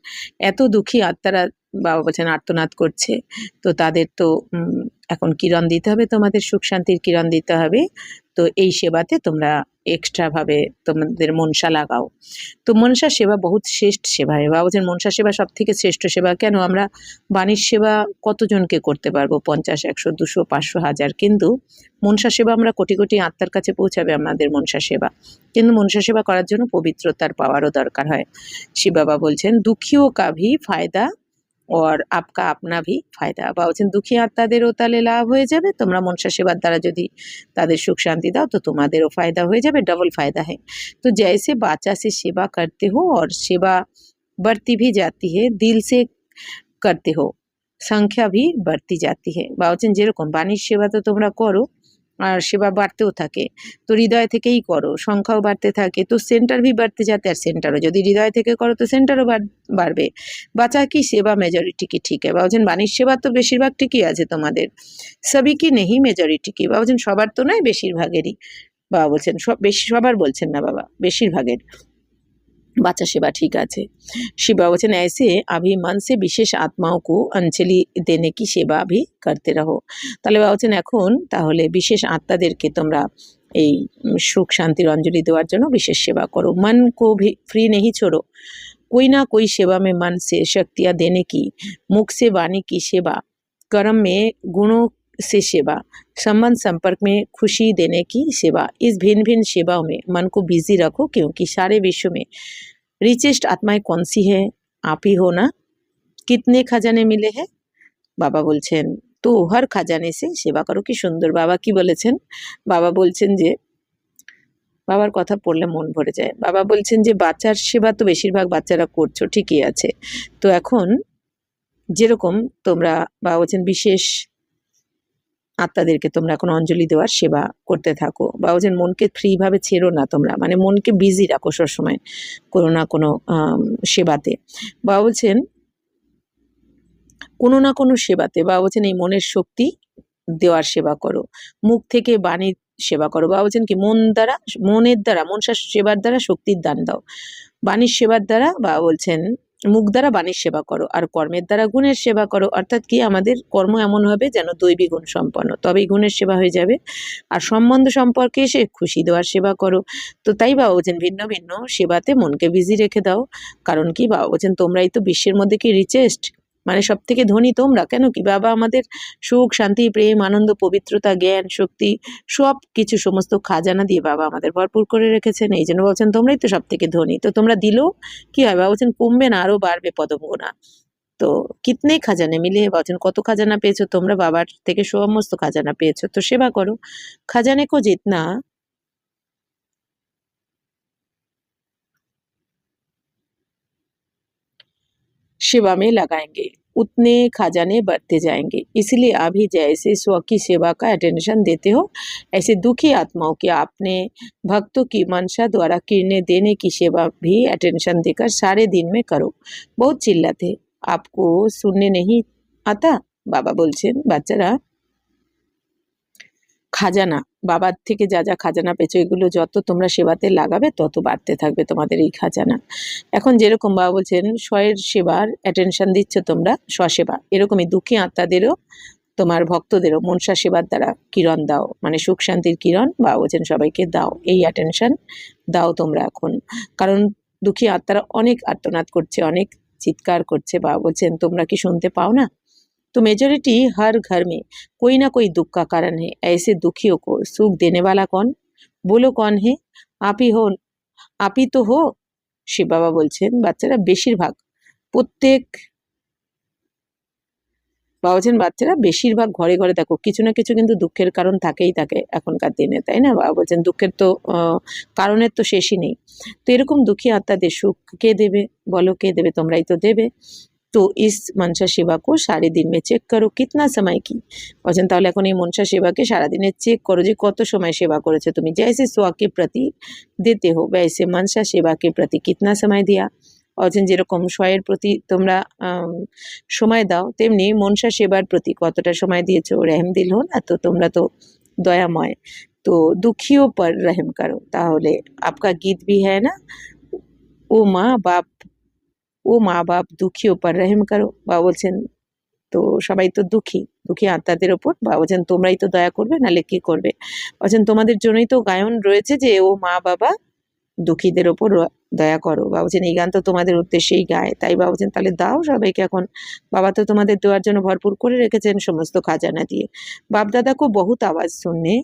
এত দুঃখী আত্মারা বাবা বলছেন আর্তনাদ করছে, তো তাদের তো এখন কিরণ দিতে হবে, তোমাদের সুখ শান্তির কিরণ দিতে হবে। তো এই সেবাতে তোমরা এক্সট্রাভাবে তোমাদের মনসা লাগাও। তো মনসা সেবা বহুত শ্রেষ্ঠ সেবা। বাবা বলছেন মনসা সেবা সব থেকে শ্রেষ্ঠ সেবা। কেন? আমরা বাণীর সেবা কতজনকে করতে পারবো, 50, 100, 200, 500, 1000, কিন্তু মনসা সেবা আমরা কোটি কোটি আত্মার কাছে পৌঁছাবে আমাদের মনসা সেবা। কিন্তু মনসা সেবা করার জন্য পবিত্রতার পাওয়ারও দরকার হয়। শিব বাবা বলছেন দুঃখীও কা ভি ফায়দা और आपका अपना भी फायदा। বাবা বলছেন দুঃখী আত্মাদেরও তাহলে লাভ হয়ে যাবে, তোমরা মনসা সেবার দ্বারা যদি তাদের সুখ শান্তি দাও তো তোমাদেরও ফায়দা হয়ে যাবে, डबल फायदा है। तो जैसे बाचा से सेवा करते हो और सेवा बढ़ती भी जाती है, दिल से करते हो संख्या भी बढ़ती जाती है। বাবা বলছেন যেরকম বাণীর সেবা তো তোমরা করো আর সেবা বাড়তেও থাকে, তো হৃদয় থেকেই করো, সংখ্যাও বাড়তে থাকে, তো সেন্টার ভি বাড়তে যাতে, আর সেন্টারও যদি হৃদয় থেকে করো তো সেন্টারও বাড়বে। বাঁচা কি সেবা মেজরিটি কি ঠিক বাবা বলছেন বাণীর সেবা তো বেশিরভাগ ঠিকই আছে তোমাদের, সবই কি নেই মেজরিটি কি। বাবা বলছেন সবার তো নয়, বেশিরভাগেরই। বাবা বলছেন সব বেশি, সবার বলছেন না বাবা, বেশিরভাগের বাচ্চা সেবা ঠিক আছে। शिव बाबा वचन ऐसे अभी मन से विशेष आत्माओं को अंजलि देने की सेवा भी करते रहो। তাহলে বাবা বলছেন এখন তাহলে বিশেষ আত্মাদেরকে তোমরা এই সুখ শান্তির অঞ্জলি দেওয়ার জন্য বিশেষ সেবা করো। मन को भी फ्री नहीं छोड़ो, कोई ना कोई सेवा में मन से शक्तियाँ देने की, मुख से वाणी की सेवा, कर्म में गुणों से सेवा, संबंध संपर्क में खुशी देने की सेवा। इस भिन्न भिन्न सेवाओं में मन को बिजी रखो, क्योंकि सारे विश्व में रिचेस्ट आत्माएं कौन सी है? आप ही हो ना। कितने खजाने मिले हैं? বাবা বলছেন তো হর খাজানে সে সেবা করো। কি সুন্দর বাবা কি বলেছেন। বাবা বলছেন যে বাবার কথা পড়লে মন ভরে যায়। বাবা বলছেন যে বাচ্চার সেবা তো বেশিরভাগ বাচ্চারা করছো, ঠিকই আছে। তো এখন যেরকম তোমরা বাবা বলছেন বিশেষ আত্মাদেরকে তোমরা এখন অঞ্জলি দেওয়ার সেবা করতে থাকো। বাবা বলছেন মনকে ফ্রিভাবে ছেড়ো না তোমরা, মানে মনকে বিজি রাখো সবসময় কোনো না কোনো সেবাতে। বাবা বলছেন কোনো না কোনো সেবাতে। বাবা বলছেন এই মনের শক্তি দেওয়ার সেবা করো, মুখ থেকে বাণীর সেবা করো। বাবা বলছেন কি মন দ্বারা, মনের দ্বারা, মনসা সেবার দ্বারা শক্তির দান দাও। বাণীর সেবার দ্বারা বাবা বলছেন মুখ দ্বারা বাণীর সেবা করো আর কর্মের দ্বারা গুণের সেবা করো। অর্থাৎ কি আমাদের কর্ম এমন হবে যেন দৈবী গুণ সম্পন্ন, তবেই গুণের সেবা হয়ে যাবে। আর সম্বন্ধ সম্পর্কে এসে খুশি দেওয়ার সেবা করো। তো তাই বাবা বলছেন ভিন্ন ভিন্ন সেবাতে মনকে বিজি রেখে দাও। কারণ কি বাবা বলছেন তোমরাই তো বিশ্বের মধ্যে কি রিচেস্ট, মানে সব থেকে ধনী তোমরা। কেন কি বাবা আমাদের সুখ শান্তি প্রেম আনন্দ পবিত্রতা জ্ঞান শক্তি সব কিছু সমস্ত খাজানা দিয়ে বাবা আমাদের ভরপুর করে রেখেছেন। এই জন্য বলছেন তোমরাই তো সব থেকে ধনী। তো তোমরা দিলেও কি হয় বাবা বলছেন কমবে না, আরো বাড়বে পদম গোনা। তো কিতনে খাজানে মিলে বলছেন কত খাজানা পেয়েছো তোমরা, বাবার থেকে সমস্ত খাজানা পেয়েছো, তো সেবা করো। খাজানে কো জিতনা सेवा में लगाएंगे उतने खजाने बढ़ते जाएंगे। इसलिए अभी जैसे स्व की सेवा का अटेंशन देते हो ऐसे दुखी आत्माओं की आपने भक्तों की मंशा द्वारा किरणें देने की सेवा भी अटेंशन देकर सारे दिन में करो। बहुत चिल्लाते आपको सुनने नहीं आता। বাবা বলছেন বাচ্চারা খাজানা বাবার থেকে যা যা খাজানা পেয়েছো এগুলো যত তোমরা সেবাতে লাগাবে তত বাড়তে থাকবে তোমাদের এই খাজানা। এখন যেরকম বাবা বলছেন স্বয়ের সেবার অ্যাটেনশন দিচ্ছ তোমরা স্বসেবা, এরকমই দুঃখী আত্মাদেরও তোমার ভক্তদেরও মনসা সেবার দ্বারা কিরণ দাও, মানে সুখ শান্তির কিরণ বাবা বলছেন সবাইকে দাও, এই অ্যাটেনশন দাও তোমরা এখন। কারণ দুঃখী আত্মারা অনেক আর্তনাদ করছে, অনেক চিৎকার করছে। বাবা বলছেন তোমরা কি শুনতে পাও না? तो मेजोरिटी हर घर में कोई ना कोई दुख का कारण है। ऐसे दुखियों को सुख देने वाला कौन? बोलो कौन है? आप ही हो, आप ही तो हो। শিব বাবা বলছেন বাচ্চারা বেশিরভাগ প্রত্যেক বাবা বলছেন বাচ্চারা বেশিরভাগ ঘরে ঘরে দেখো কিছু না কিছু কিন্তু দুঃখের কারণ থাকেই থাকে এখনকার দিনে, তাই না? বাবা বলছেন দুঃখের তো কারণের তো শেষই নেই। তো এরকম দুঃখী আত্মাদের সুখ কে দেবে? বলো কে দেবে? তোমরাই তো দেবে। তো ইস মনসা সেবা কো সারা দিন মে চেক করো কিতনা সময় কি। বলছেন তাহলে এখন এই মনসা সেবাকে সারাদিনে চেক করো যে কত সময় সেবা করেছো তুমি। जैसे स्व के प्रति देते हो वैसे मनसा सेवा के प्रति कितना समय दिया। বলছেন যেরকম স্বয়ের প্রতি তোমরা সময় দাও তেমনি মনসা সেবার প্রতি কতটা সময় দিয়েছো। রহম দিল হো না, তো তোমরা তো দয়াময়, তো দুঃখীও পর রহম করো। তাহলে আপকা গীত ভি হ্যায় না, ও মা বাপ ও মা বাপ দুঃখীও পর রহম করো। বাবা বলছেন তো সবাই তো দুঃখী, দুঃখী আত্মাদের ওপর বাবা বলছেন তোমরাই তো দয়া করবে, নাহলে কি করবে। বলছেন তোমাদের জন্যই তো গায়ন রয়েছে যে ও মা বাবা দুঃখীদের ওপর দয়া করো। বাবা বলছেন এই গান তো তোমাদের উদ্দেশ্যেই গায়, তাই বাবা বলছেন তাহলে দাও সবাইকে এখন। বাবা তো তোমাদের দেওয়ার জন্য ভরপুর করে রেখেছেন সমস্ত খাজানা দিয়ে। बाप दादा को बहुत आवाज सुनने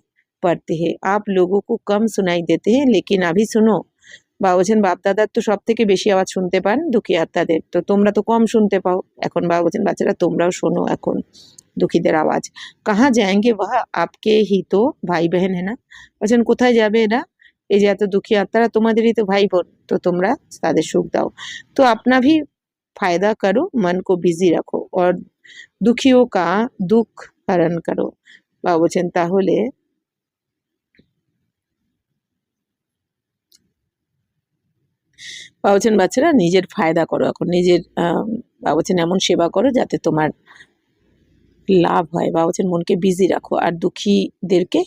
पड़ती है, आप लोगों को कम सुनाई देते हैं लेकिन अभी सुनो। বাবা বলছেন বাপ দাদার তো সব থেকে বেশি আওয়াজ শুনতে পান দুঃখী আত্মাদের, তো তোমরা তো কম শুনতে পাও এখন। বাবা বলছেন বাচ্চারা তোমরাও শোনো এখন দুঃখীদের আওয়াজ। কাহা যায়েঙ্গে ওয়াহ আপকে হি তো ভাই বহন है ना। বলছেন কোথায় যাবে এরা? এই যে এত দুঃখী আত্মারা তোমাদেরই তো ভাই বোন, তো তোমরা তাদের সুখ দাও। তো अपना भी फायदा करो, मन को बिजी रखो और दुखियों का दुख हरण करो। বাবা বলছেন তাহলে বাবা বলছেন বাচ্চারা নিজের ফায়দা করো এখন, নিজের বাবা বলছেন এমন সেবা করো যাতে তোমার লাভ হয়। বাবা বলছেন মনকে বিজি রাখো আর দুঃখীদেরকে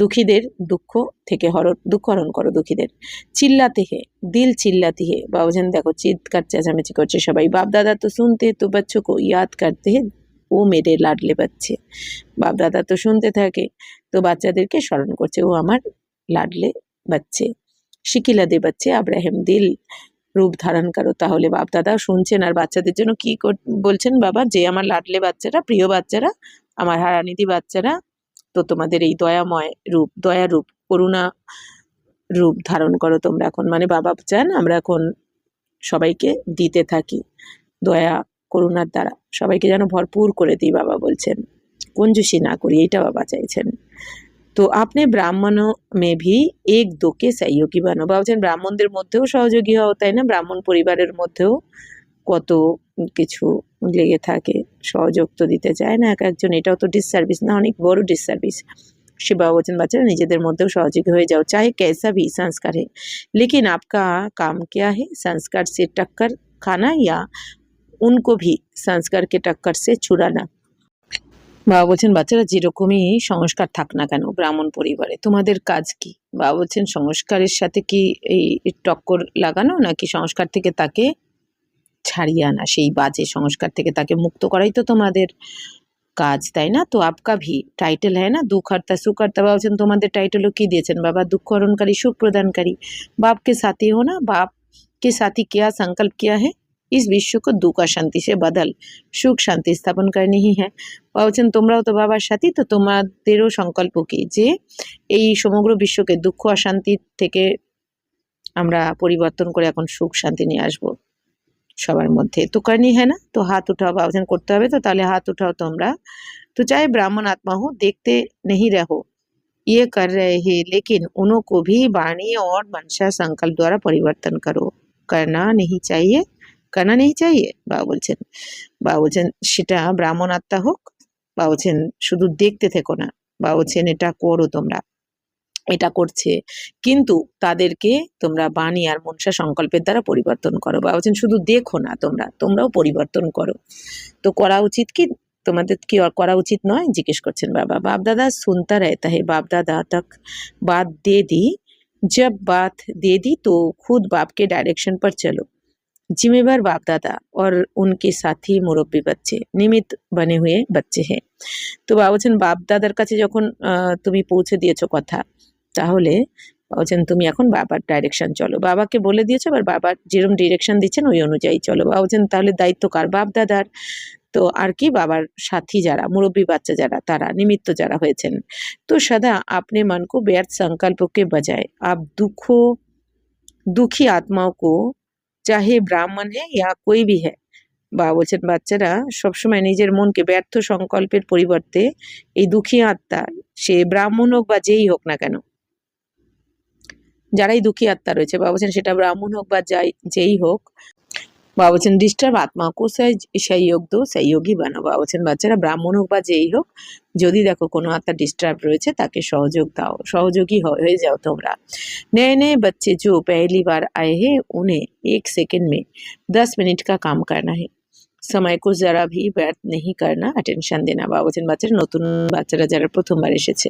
দুঃখীদের দুঃখ থেকে দুঃখ হরণ করো দুঃখীদের। চিল্লাতে হে দিল চিল্লাতি হে। বাবা বলছেন দেখো চিৎকার চেঁচামেচি করছে সবাই। বাপ দাদা তো শুনতে তো বাচ্চো কো ইয়াদ করতে হে ও মেরে লাডলে বাচ্চে। বাপ দাদা তো শুনতে থাকে, তো বাচ্চাদেরকে স্মরণ করছে ও আমার লাডলে বাচ্চে। শিকিলা দে বাচ্চে আব রহম দিল রূপ ধারণ করো। তাহলে বাপ দাদা শুনছেন আর বাচ্চাদের জন্য কি বলছেন বাবা, যে আমার লাডলে বাচ্চারা, প্রিয় বাচ্চারা, আমার হারানিধি বাচ্চারা, তো তোমাদের এই দয়াময় রূপ, দয়া রূপ, করুণা রূপ ধারণ করো তোমরা এখন। মানে বাবা চান আমরা এখন সবাইকে দিতে থাকি দয়া করুণার দ্বারা, সবাইকে যেন ভরপুর করে দিই। বাবা বলছেন কঞ্জুসি না করি, এইটা বাবা চাইছেন। তো আপনি ব্রাহ্মণ মে ভি এক দোকে সহযোগী বানো। বাবা বলছেন ব্রাহ্মণদের মধ্যেও সহযোগী হও, তাই না? ব্রাহ্মণ পরিবারের মধ্যেও কত কিছু লেগে থাকে, সহযোগ তো দিতে চায় না এক একজন, এটাও তো ডিসসার্ভিস না, অনেক বড় ডিসসার্ভিস। শিব বাবা বলছেন বাচ্চারা নিজেদের মধ্যেও সহযোগী হয়ে যাও, চাहे कैसा भी संस्कार है लेकिन आपका काम क्या है, संस्कार से टक्कर खाना या उनको भी संस्कार के टक्कर से छुड़ाना। বাবা বলছেন বাচ্চারা যেরকমই সংস্কার থাক না কেন ব্রাহ্মণ পরিবারে তোমাদের কাজ কি? বাবা বলছেন সংস্কারের সাথে কি এই টক্কর লাগানো, নাকি সংস্কার থেকে তাকে ছাড়িয়ে আনা, সেই বাজে সংস্কার থেকে তাকে মুক্ত করাই তো তোমাদের কাজ, তাই না? তো আপকা ভি টাইটেল হ্যায় না দুঃখার্তা সুখার্তা। বাবা বলছেন তোমাদের টাইটেলও কি দিয়েছেন বাবা? দুঃখ হরণকারী, সুখ প্রদানকারী। বাপকে সাথী হো না, বাপকে সাথী क्या संकल्प किया है इस विश्व को दुख शांति से बदल সুখ শান্তি স্থাপন करनी ही है। বাবা বলছেন তোমরাও তো বাবার সাথী, তো তোমাদেরও সংকল্প কি যে এই সমগ্র বিশ্বকে দুঃখ অশান্তি থেকে আমরা পরিবর্তন করে এখন সুখ শান্তি নিয়ে আসবো সবার মধ্যে। তো करनी है ना, তো হাত উঠাও। বাবা বলছেন করতে হবে তো, তাহলে হাত উঠাও তোমরা। तो चाहे ब्राह्मण आत्मा हो देखते नहीं रहो ये कर रहे हैं, लेकिन उनको भी वाणी और मनसा संकल्प द्वारा परिवर्तन करो। करना नहीं चाहिए, करना नहीं चाहिए। বাবা বলছেন সেটা ব্রাহ্মণ আত্মা হোক। বাবা বলছেন শুধু দেখতে থেকো না। বাবা বলছেন এটা করো তোমরা, এটা করছে, কিন্তু তাদেরকে তোমরা বাণী আর মনসা সংকল্পের দ্বারা পরিবর্তন করো। বাবা বলছেন শুধু দেখো না, তোমরাও পরিবর্তন করো। তো করা উচিত কি, তোমাদের কি করা উচিত নয়, জিজ্ঞেস করছেন বাবা। বাপ দাদা सुनता रहता है, बाप दादा तक बात दे दी, जब बात दे दी तो खुद बाप के डायरेक्शन पर चलो। जिम्मेवार बाप दादा और उनके साथी मुरब्बी बच्चे निमित्त बने हुए बच्चे हैं। তো বাবা বলছেন বাপ দাদার কাছে যখন তুমি পৌঁছে দিয়েছো কথা, তাহলে বাবা বলছেন তুমি এখন বাবার ডাইরেকশন চলো। বাবাকে বলে দিয়েছো, এবার বাবার যেরকম ডিরেকশন দিচ্ছেন ওই অনুযায়ী চলো। বাবা বলছেন তাহলে দায়িত্ব কার? বাপ দাদার। তো আর কি, বাবার সাথী যারা মুরব্বী বাচ্চা যারা, তারা নিমিত্ত যারা হয়েছেন। তো সদা আপনি मन को व्यर्थ संकल्पों के बजाय आप दुखी आत्माओं को, चाहे ब्राह्मण है या कोई भी है, বাবা বলছেন বাচ্চারা সবসময় নিজের মনকে ব্যর্থ সংকল্পের পরিবর্তে এই দুঃখী আত্মা, সে ব্রাহ্মণ হোক বা যেই হোক না কেন, যারাই দুঃখী আত্মা রয়েছে, বাবা বলছেন সেটা ব্রাহ্মণ হোক বা যেই হোক, বাবা বলছেন ডিস্টার্ব আত্মা কো সহযোগ দো, সহযোগী বানাও। বাবা বলছেন বাচ্চারা ব্রাহ্মণ হোক বা যেই হোক, যদি দেখো কোনো আত্মা ডিস্টার্ব রয়েছে তাকে সহযোগ দাও, সহযোগী হয়ে যাও তোমরা। नए नए बच्चे जो पहली बार आए हैं उन्हें 1 सेकंड में 10 मिनट का काम करना है, সময় কো যারা ভি ব্যর্থ নেহি করনা, অ্যাটেনশন দেনা। বাবা বলছেন বাচ্চারা, নতুন বাচ্চারা যারা প্রথমবার এসেছে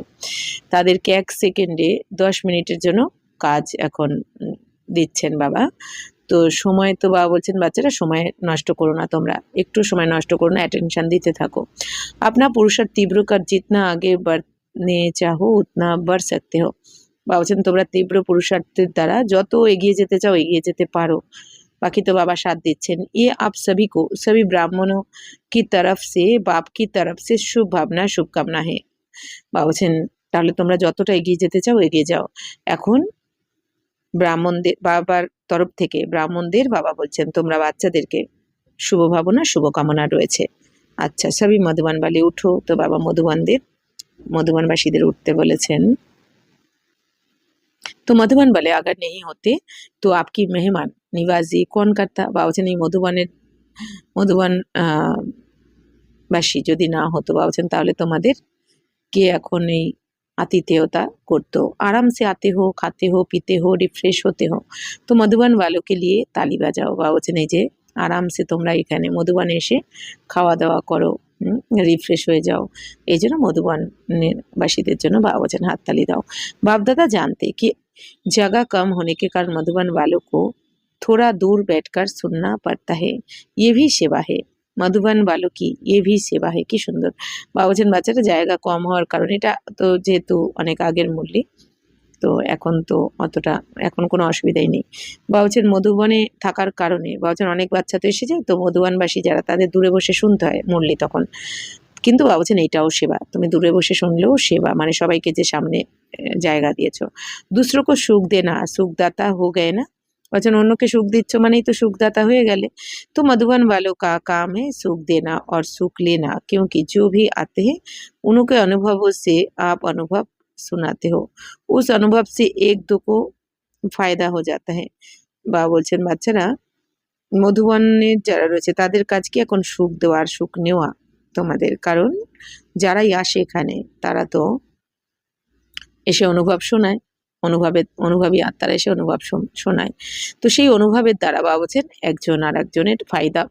তাদেরকে 1 সেকেন্ডে 10 মিনিটের জন্য কাজ এখন দিচ্ছেন বাবা। তো সময় তো বাবা বলছেন বাচ্চারা সময় নষ্ট করো না, তোমরা একটু সময় নষ্ট করো না, অ্যাটেনশন দিতে থাকো। अपना पुरुषार्थ तीव्र कर जितना आगे बढ़ने चाहो उतना बढ़ सकते हो। বাবা বলছেন তোমরা তীব্র পুরুষার্থের দ্বারা যত এগিয়ে যেতে চাও এগিয়ে যেতে পারো। बाकी तो बाबा साथ दिच्छेन। ये आप सभी को, सभी ब्राह्मणों की तरफ से, बाप की तरफ से शुभ भावना, शुभकामना है। বাবা বলছেন তাহলে তোমরা যতটা এগিয়ে যেতে চাও এগিয়ে যাও। এখন ব্রাহ্মণদের, বাবার তরফ থেকে ব্রাহ্মণদের বাবা বলছেন তোমরা বাচ্চাদেরকে শুভ ভাবনা, শুভকামনা রয়েছে। আচ্ছা, সবই মধুবান বালি উঠো। তো বাবা মধুবানবাসীদের উঠতে বলেছেন। तो मधुबन वाले अगर नहीं होते तो आपकी मेहमान निवाजी कौन करता। বাবা বলছেন এই মধুবন বাসী যদি না হতো, বাবা বলছেন তাহলে তোমাদের কে এখন এই आतिथेयता करतो। आराम से आते हो, खाते हो, पीते हो, रिफ्रेश होते हो, तो मधुबन वालों के लिए ताली बजाओ। বাবা বলছেন এই যে আরাম সে তোমরা এখানে মধুবনে এসে খাওয়া দাওয়া করো, রিফ্রেশ হয়ে যাও, এই জন্য মধুবনের বাসীদের জন্য বাবা বলছেন হাততালি দাও। बाप दादा जानते कि जगह कम होने के कारण मधुबन वालों को थोड़ा दूर बैठकर सुनना पड़ता है, ये भी सेवा है। মধুবন বালু কি এ ভি সেবা হে, কি সুন্দর। বাবা বলছেন বাচ্চাটা জায়গা কম হওয়ার কারণে, এটা তো যেহেতু অনেক আগের মূল্যে, তো এখন তো অতটা এখন কোনো অসুবিধাই নেই। বাবা বলছেন মধুবনে থাকার কারণে, বাবা বলছেন অনেক বাচ্চা তো এসে যায়, তো মধুবনবাসী যারা তাদের দূরে বসে শুনতে হয় মুরলি তখন, কিন্তু বাবা বলছেন এটাও সেবা, তুমি দূরে বসে শুনলেও সেবা, মানে সবাইকে যে সামনে জায়গা দিয়েছো। दूसरों को सुख देना सुखदाता हो गए ना, বলছেন অন্যকে সুখ দিচ্ছ মানেই তো সুখদাতা হয়ে গেলে। तो मधुबन वालों का काम है सुख देना और सुख लेना, क्योंकि जो भी आते हैं उनके अनुभवों से आप अनुभव सुनाते हो, उस अनुभव से एक दो को फायदा हो जाता है। বাবা বলছেন বাচ্চারা মধুবনের যারা রয়েছে তাদের কাজ কি এখন সুখ দেওয়া আর সুখ নেওয়া তোমাদের, কারণ যারাই আসে এখানে তারা তো এসে অনুভব শোনায়, অনুভবী আত্মারা এসে অনুভব শোনায়। তো সেই অনুভবের দ্বারা বাবা বলছেন একজন আর একজনের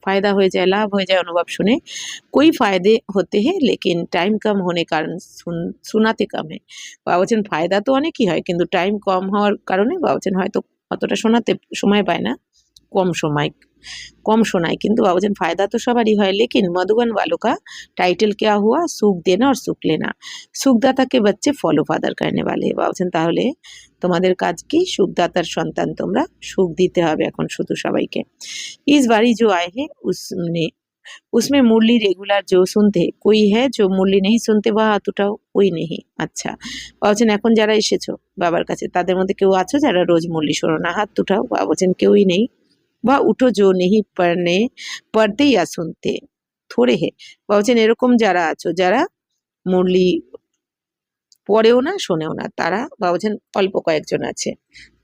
ফায়দা হয়ে যায়, লাভ হয়ে যায় অনুভব শুনে। कोई फायदे होते हैं लेकिन टाइम कम होने कारण শোনাতে কম है। বাবা বলছেন ফায়দা তো অনেকই হয়, কিন্তু টাইম কম হওয়ার কারণে বাবা বলছেন হয়তো অতটা শোনাতে সময় পায় না, কম শোনায়, কিন্তু বাবা বলছেন ফায়দা তো সবারই হয়। लेकिन मधुबन वालों का टाइटल क्या हुआ, सुख देना और सुख लेना। সুখদাতা কে বাচ্চে ফলো ফাদার करने वाले। বাবা বলছেন তাহলে তোমাদের কাজ কি, সুখদাতার সন্তান তোমরা, সুখ দিতে হবে এখন শুধু সবাইকে। इस बारी जो आए हैं उसमें मुरली रेगुलर जो सुनते कोई है, जो मुरली नहीं सुनते वह हाथ उठाओ, कोई नहीं। আচ্ছা, বাবা বলছেন এখন যারা এসেছো বাবার কাছে তাদের মধ্যে কেউ আছো যারা রোজ মুরলি শোনো না, হাত উঠাও। বাবা বলছেন কেউই নেই। বা উঠো जो नहीं पढ़ते या सुनते थोड़े है। বাবা বলছেন এরকম যারা আছো যারা মুরলি পড়েও না শোনেও না, তারা বাবুজান অল্প কয়েকজন আছে।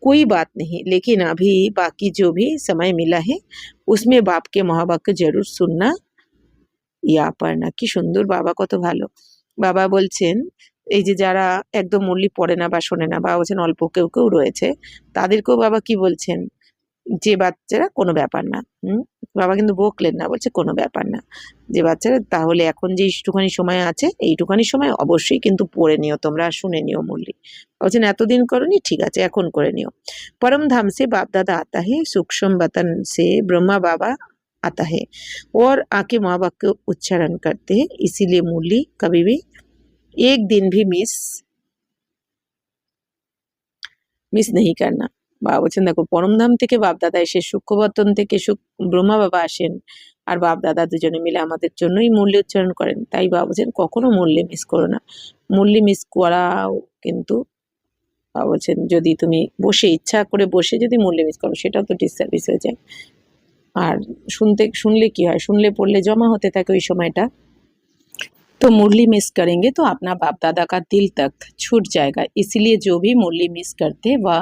कोई बात नहीं, लेकिन अभी बाकी जो भी समय मिला है उसमें बाप के मोहब्बत को जरूर सुनना या पढ़ना। কি সুন্দর, বাবা কত ভালো। বাবা বলছেন এই যে যারা একদম মুরলি পড়ে না বা শোনে না, বাবা বলছেন অল্প কেউ কেউ রয়েছে, তাদেরকেও বাবা কি বলছেন, যে বাচ্চারা কোনো ব্যাপার না। বাবা কিন্তু বকলেন না, বলছে কোনো ব্যাপার না, যে বাচ্চারা তাহলে এখন যে একটুখানি সময় আছে, এইটুখানি সময় অবশ্যই কিন্তু পড়ে নিও তোমরা, শুনে নিও মুরলি। বলছেন এতদিন করনি, ঠিক আছে এখন করে নিও। परम धाम से बाप दादा आता है, सूक्ष्म वतन से ब्रह्मा बाबा आता है और आके माँ बाप को उच्चारण करते हैं, इसीलिए मुरली कभी भी एक दिन भी মিস नहीं करना। বাবা বলছেন দেখো, পরমধাম থেকে বাপ দাদা এসে, সূক্ষ্মবতন থেকে ব্রহ্মা বাবা আসেন, আর বাপ দাদা দুজনে মিলে আমাদের জন্যই মুরলি উচ্চারণ করেন। তাই বাবা বলছেন কখনো মুরলি মিস করো না। মুরলি মিস করাও কিন্তু বাবা বলছেন যদি তুমি বসে ইচ্ছা করে বসে যদি মুরলি মিস করো, সেটাও তো ডিসসার্ভিস হয়ে যায়। আর শুনলে কি হয়, শুনলে পড়লে জমা হতে থাকে ওই সময়টা। तो मुरली मिस करेंगे तो अपना बाप दादा का दिल तक छूट जाएगा। इसलिए जो भी मुरली मिस करते वह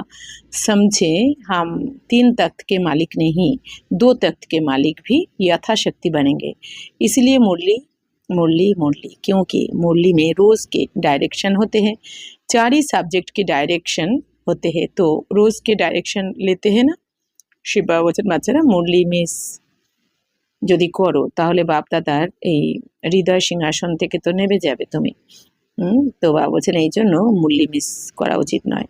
समझे हम 3 तख्त के मालिक नहीं, 2 तख्त के मालिक भी यथाशक्ति बनेंगे। इसलिए मुरली मुरली मुरली, क्योंकि मुरली में रोज़ के डायरेक्शन होते हैं, 4 ही सब्जेक्ट के डायरेक्शन होते हैं, तो रोज़ के डायरेक्शन लेते हैं ना। শিব বাবা বলছেন বাচ্চারা মুরলি মিস যদি করো তাহলে বাপ দাদার এই হৃদয় সিংহাসন থেকে তো নেমে যাবে তুমি। তো বাবা বলছেন এই জন্য মুরলি মিস করা উচিত নয়।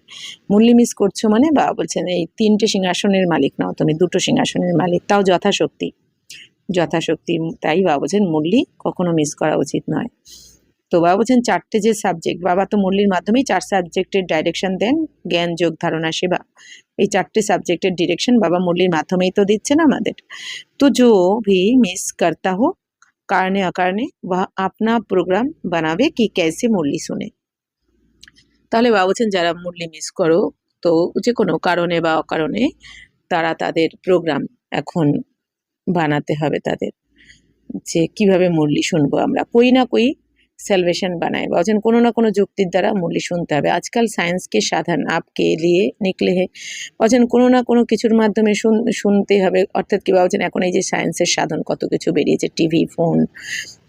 মুরলি মিস করছো মানে বাবা বলছেন এই 3টে সিংহাসনের মালিক নাও তুমি, 2টো সিংহাসনের মালিক, তাও যথাশক্তি যথাশক্তি। তাই বাবা বলছেন মুরলি কখনো মিস করা উচিত নয়। তো বাবা বলছেন 4টে যে সাবজেক্ট, বাবা তো মুরলির মাধ্যমেই 4 সাবজেক্টের ডাইরেকশন দেন, জ্ঞান যোগ ধারণা সেবা, এই 4টে সাবজেক্টের ডিরেকশন বাবা মুরলির মাধ্যমেই তো দিচ্ছেন আমাদের। तो जो भी मिस करता हो कारणे अकारणे वह अपना प्रोग्राम बनावे कि कैसे मुरली सुने। তাহলে বাবা বলছেন যারা মুরলি মিস করো, তো যে কোনো কারণে বা অকারণে তারা তাদের প্রোগ্রাম এখন বানাতে হবে তাদের, যে কিভাবে মুরলি শুনবো আমরা। कोई ना कोई सेल्वेशन बनाए, বলছেন কোনো না কোনো যুক্তির দ্বারা মুরলি শুনতে হবে। আজকাল সায়েন্সকে সাধন আপকে লিয়ে নিকলে হে, বলছেন কোনো না কোনো কিছুর মাধ্যমে শুনতে হবে। অর্থাৎ কি বলছেন, এখন এই যে সায়েন্সের সাধন কত কিছু বেরিয়েছে, টিভি ফোন,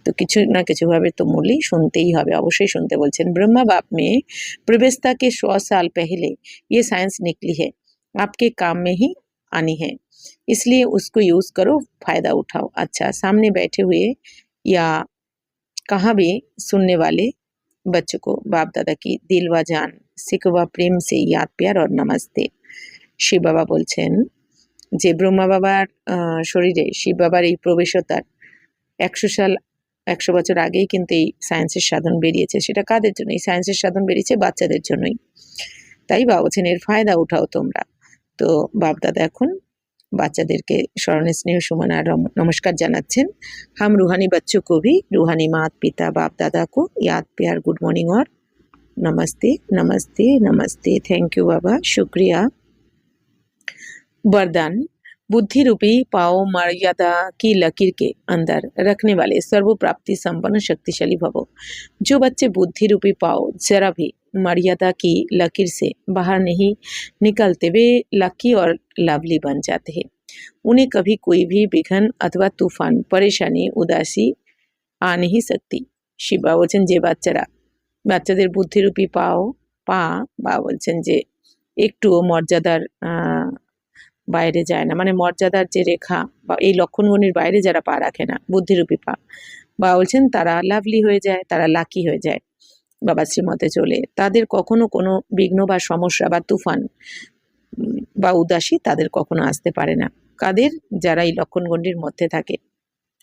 তো কিছু না কিছুভাবে তো মুরলি শুনতেই হবে, অবশ্যই শুনতে বলছেন। ब्रह्मा बाप में प्रवेशता के 100 साल पहले ये साइंस निकली है, आपके काम में ही आनी है, इसलिए उसको यूज करो, फायदा उठाओ। अच्छा, सामने बैठे हुए या कहाँ भी सुनने वाले बच्चों को बाप दादा की दिल व जान सिकवा प्रेम से याद प्यार और नमस्ते। শিব বাবা বলছেন যে ব্রহ্মা বাবার শরীরে শিব বাবার এই প্রবেশতার 100 বছর আগেই কিন্তু এই সায়েন্সের সাধন বেরিয়েছে। সেটা কাদের জন্য? এই সায়েন্সের সাধন বেরিয়েছে বাচ্চাদের জন্যই। তাই বাবা বলছেন এর ফায়দা উঠাও তোমরা। তো বাপ দাদা এখন বাচ্চাদেরকে স্মরণে স্নেহ সুমন আর নমস্কার জানাচ্ছেন। हम रूहानी बच्चों को भी रूहानी माता पिता बाप दादा को याद प्यार गुड मॉर्निंग और नमस्ते नमस्ते नमस्ते। थैंक यू बाबा, शुक्रिया। वरदान, बुद्धि रूपी पाओ मर्यादा की लकीर के अंदर रखने वाले सर्व प्राप्ति संपन्न शक्तिशाली भवो। जो बच्चे बुद्धि रूपी पाओ जरा भी मर्यादा की लकीर से बाहर नहीं निकलते, वे लकी और लवली बन जाते हैं। उन्हें कभी कोई भी विघन अथवा तूफान परेशानी उदासी आ नहीं सकती। শিব বাবা বলছেন যে বাচ্চাদের বুদ্ধিরূপী পা বাবা বলছেন যে একটুও মর্যাদার বাইরে যায় না, মানে মর্যাদার যে রেখা বা এই লক্ষণগুণের বাইরে যারা পা রাখে না, বুদ্ধিরূপী পা, বাবা বলছেন তারা লাভলি হয়ে যায়, তারা লাকি হয়ে যায় বাবা শ্রীমতে চলে। তাদের কখনো কোনো বিঘ্ন বা সমস্যা বা তুফান বা উদাসী তাদের কখনো আসতে পারে না। কাদের? যারা এই লক্ষণগণ্ডির মধ্যে থাকে,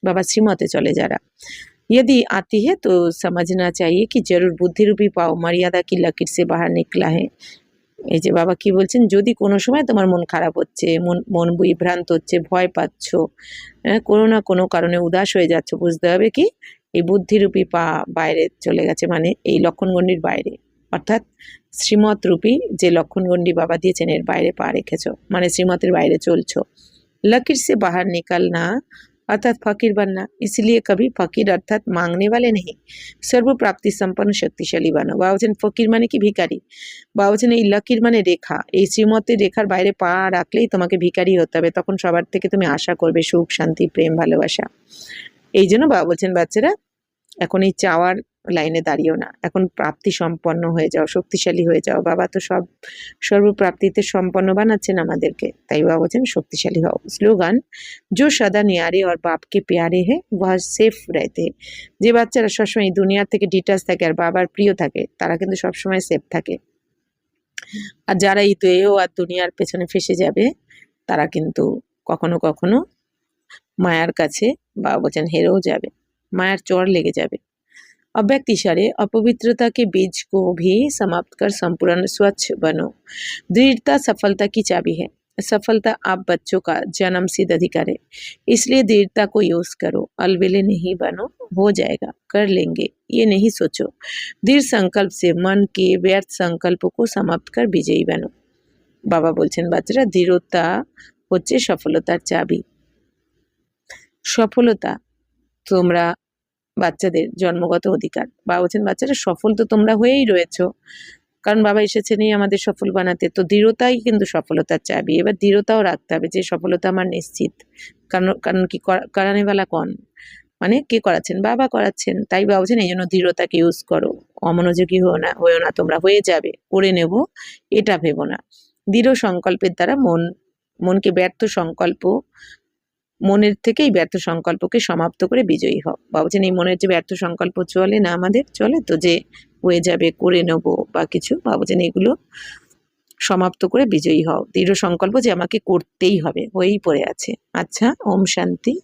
बाबा श्रीमते चले যারা। यदि आती है तो समझना चाहिए कि जरूर बुद्धि रूपी पाओ मर्यादा की लकीर से बाहर निकला है। এই যে বাবা কি বলছেন, যদি কোনো সময় তোমার মন খারাপ হচ্ছে, মন বিভ্রান্ত হচ্ছে, ভয় পাচ্ছ, কোনো না কোনো কারণে উদাস হয়ে যাচ্ছ, বুঝতে হবে কি এই বুদ্ধিরূপী পা বাইরে চলে গেছে, মানে এই লক্ষণগণ্ডির বাইরে, অর্থাৎ শ্রীমত রূপী যে লক্ষণগণ্ডি বাবা দিয়েছেন এর বাইরে পা রেখেছো, মানে শ্রীমতের বাইরে চলছো। लकीर से बाहर निकलना अर्थात फकीर बनना। इसलिए कभी फकीर अर्थात मांगने वाले नहीं, सर्व प्राप्ति संपन्न शक्तिशाली बनो। বাবা বলছেন ফকির মানে কি ভিখারি। বাবা বলছেন এই লকির মানে রেখা, এই শ্রীমতের রেখার বাইরে পা রাখলেই তোমাকে ভিখারি হতে হবে, তখন সবার থেকে তুমি আশা করবে সুখ শান্তি প্রেম ভালোবাসা। এই জন্য বাবা বলছেন বাচ্চারা এখন এই চাওয়ার লাইনে দাঁড়িয়েও না, এখন প্রাপ্তি সম্পন্ন হয়ে যাও, শক্তিশালী হয়ে যাও। বাবা তো সব সর্বপ্রাপ্তিতে সম্পন্ন বানাচ্ছেন আমাদেরকে, তাই বাবা বলছেন শক্তিশালী হও। স্লোগান, जो सदा न्यारे और बाप के प्यारे है वह सेफ रहते हैं। যে বাচ্চারা সবসময় দুনিয়ার থেকে ডিটাচ থাকে আর বাবার প্রিয় থাকে তারা কিন্তু সবসময় সেফ থাকে, আর যারা এই তো এও আর দুনিয়ার পেছনে ফেসে যাবে তারা কিন্তু কখনো কখনো মায়ার কাছে বাবা বলছেন হেরেও যাবে, মায়ার চর লেগে যাবে। अव्यक्त इशारे अपवित्रता के बीज को भी समाप्त कर संपूर्ण स्वच्छ बनो। दृढ़ता सफलता की चाबी है। सफलता आप बच्चों का जन्म सिद्ध अधिकार है, इसलिए दृढ़ता को यूज करो। अलबेले नहीं बनो, हो जाएगा, कर लेंगे ये नहीं सोचो। दृढ़ संकल्प से मन के व्यर्थ संकल्पों को समाप्त कर विजयी बनो। बाबा बोलছেন বাচ্চারা দৃঢ়তা হচ্ছে সফলতার চাবি। সফলতা তোমরা বাচ্চাদের জন্মগত অধিকার। বাবা বলছেন বাচ্চারা সফল তো তোমরা হয়েই রয়েছো, কারণ বাবা এসেছেনই আমাদের সফল বানাতে। তো দৃঢ়তাই কিন্তু সফলতার চাবি। এবার দৃঢ়তাও রাখতে হবে যে সফলতা আমার নিশ্চিত। কারণ কারণ কি করানেওয়ালা কন, মানে কে করাচ্ছেন? বাবা করাচ্ছেন। তাই বাবা বলছেন এই জন্য দৃঢ়তাকে ইউজ করো, অমনোযোগী হয়েও না তোমরা, হয়ে যাবে, করে নেব এটা ভেবো না। দৃঢ় সংকল্পের দ্বারা মনকে ব্যর্থ সংকল্প, মনের থেকেই ব্যর্থ সংকল্পকে সমাপ্ত করে বিজয়ী হও। বাবা বলছেন এই মনের যে ব্যর্থ সংকল্প চলে না আমাদের, চলে তো যে হয়ে যাবে, করে নেব বা কিছু, বাবা বলছেন এগুলো সমাপ্ত করে বিজয়ী হও। দৃঢ় সংকল্প যে আমাকে করতেই হবে, হয়েই পড়ে আছে। আচ্ছা, ওম শান্তি।